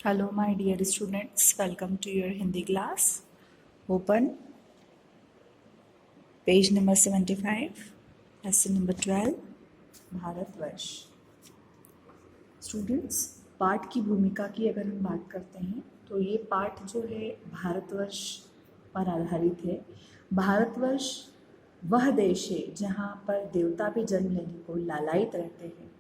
Hello my dear students, welcome to your Hindi class. Open page number 75, lesson number 12, Bharatvarsh. Students, पाठ की भूमिका की अगर हम बात करते हैं तो ये पाठ जो है भारतवर्ष पर आधारित है. भारतवर्ष वह देश है जहाँ पर देवता भी जन्म लेने को लालायित रहते हैं.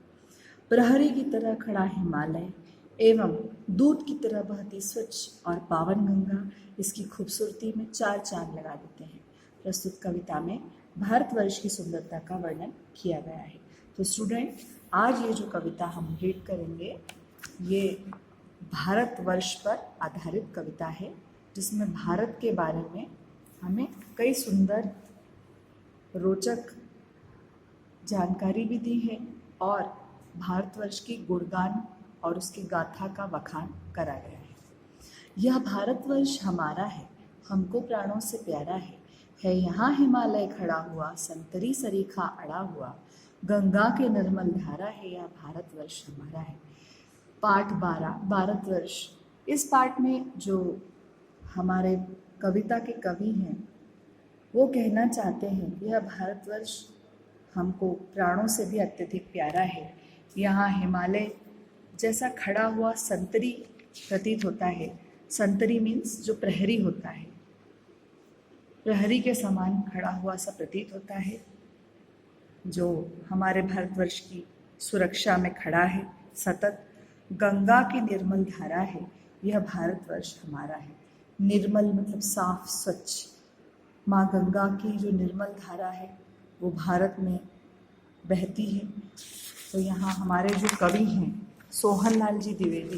प्रहरी की तरह खड़ा हिमालय एवं दूध की तरह बहती स्वच्छ और पावन गंगा इसकी खूबसूरती में चार चांद लगा देते हैं. प्रस्तुत कविता में भारतवर्ष की सुंदरता का वर्णन किया गया है. तो स्टूडेंट, आज ये जो कविता हम रीड करेंगे ये भारतवर्ष पर आधारित कविता है, जिसमें भारत के बारे में हमें कई सुंदर रोचक जानकारी भी दी है और भारतवर्ष की गुणगान और उसकी गाथा का बखान करा गया है. यह भारतवर्ष हमारा है, हमको प्राणों से प्यारा है यहाँ हिमालय खड़ा हुआ, संतरी सरीखा अड़ा हुआ, गंगा के निर्मल धारा है, यह भारतवर्ष हमारा है. पाठ 12 भारतवर्ष. इस पाठ में जो हमारे कविता के कवि हैं वो कहना चाहते हैं यह भारतवर्ष हमको प्राणों से भी अत्यधिक प्यारा है. यहाँ हिमालय जैसा खड़ा हुआ संतरी प्रतीत होता है. संतरी मीन्स जो प्रहरी होता है, प्रहरी के समान खड़ा हुआ सा प्रतीत होता है, जो हमारे भारतवर्ष की सुरक्षा में खड़ा है. सतत गंगा की निर्मल धारा है, यह भारतवर्ष हमारा है. निर्मल मतलब साफ स्वच्छ. माँ गंगा की जो निर्मल धारा है वो भारत में बहती है. तो यहाँ हमारे जो कवि हैं सोहनलाल जी द्विवेदी,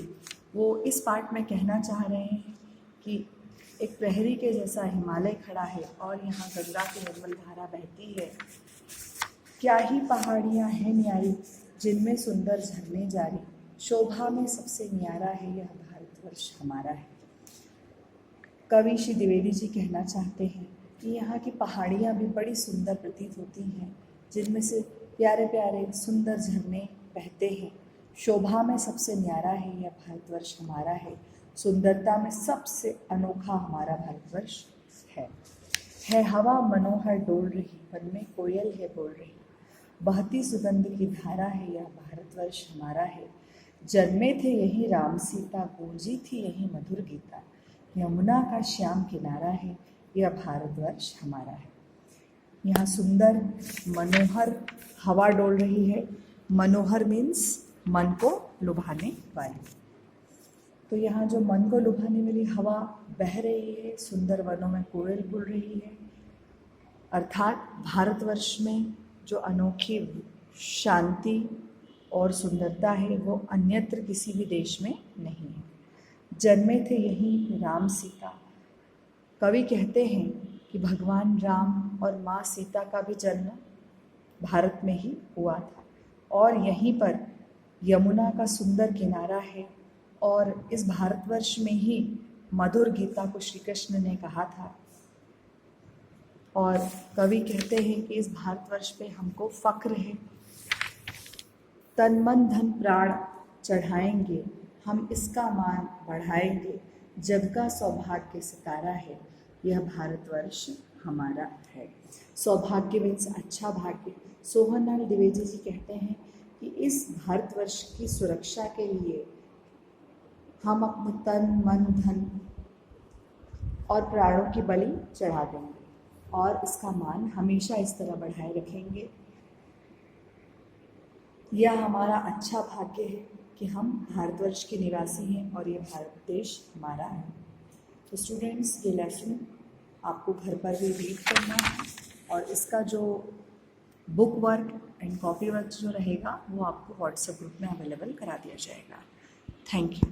वो इस पाठ में कहना चाह रहे हैं कि एक प्रहरी के जैसा हिमालय खड़ा है और यहाँ गंगा की निर्मल धारा बहती है. क्या ही पहाड़ियाँ हैं न्यारी, जिनमें सुंदर झरने जारी, शोभा में सबसे न्यारा है, यह भारतवर्ष हमारा है. कवि श्री द्विवेदी जी कहना चाहते हैं कि यहाँ की पहाड़ियाँ भी बड़ी सुंदर प्रतीत होती हैं, जिनमें से प्यारे प्यारे सुंदर झरने बहते हैं. शोभा में सबसे न्यारा है, यह भारतवर्ष हमारा है. सुंदरता में सबसे अनोखा हमारा भारतवर्ष है हवा मनोहर डोल रही, वन में कोयल है बोल रही, बहती सुगंध की धारा है, यह भारतवर्ष हमारा है. जन्मे थे यही राम सीता, गूंजी थी यही मधुर गीता, यमुना का श्याम किनारा है, यह भारतवर्ष हमारा है. यहाँ सुंदर मनोहर हवा डोल रही है. मनोहर मीन्स मन को लुभाने वाली. तो यहाँ जो मन को लुभाने वाली हवा बह रही है, सुंदर वनों में कोयल बोल रही है, अर्थात भारतवर्ष में जो अनोखी शांति और सुंदरता है वो अन्यत्र किसी भी देश में नहीं है. जन्मे थे यहीं राम सीता. कवि कहते हैं कि भगवान राम और माँ सीता का भी जन्म भारत में ही हुआ था और यहीं पर यमुना का सुंदर किनारा है और इस भारतवर्ष में ही मधुर गीता को श्री कृष्ण ने कहा था. और कवि कहते हैं कि इस भारतवर्ष पे हमको फक्र है. तन मन धन प्राण चढ़ाएंगे, हम इसका मान बढ़ाएंगे, जग का सौभाग्य सितारा है, यह भारतवर्ष हमारा है. सौभाग्य मीन्स अच्छा भाग्य. सोहनलाल द्विवेदी जी कहते हैं कि इस भारतवर्ष की सुरक्षा के लिए हम अपने तन मन धन और प्राणों की बलि चढ़ा देंगे और इसका मान हमेशा इस तरह बढ़ाए रखेंगे. यह हमारा अच्छा भाग्य है कि हम भारतवर्ष के निवासी हैं और ये भारत देश हमारा है. तो स्टूडेंट्स, ये लेसन आपको घर पर भी रीड करना है और इसका जो book work and copy work जो रहेगा वो आपको व्हाट्सएप ग्रुप में अवेलेबल करा दिया जाएगा. Thank you.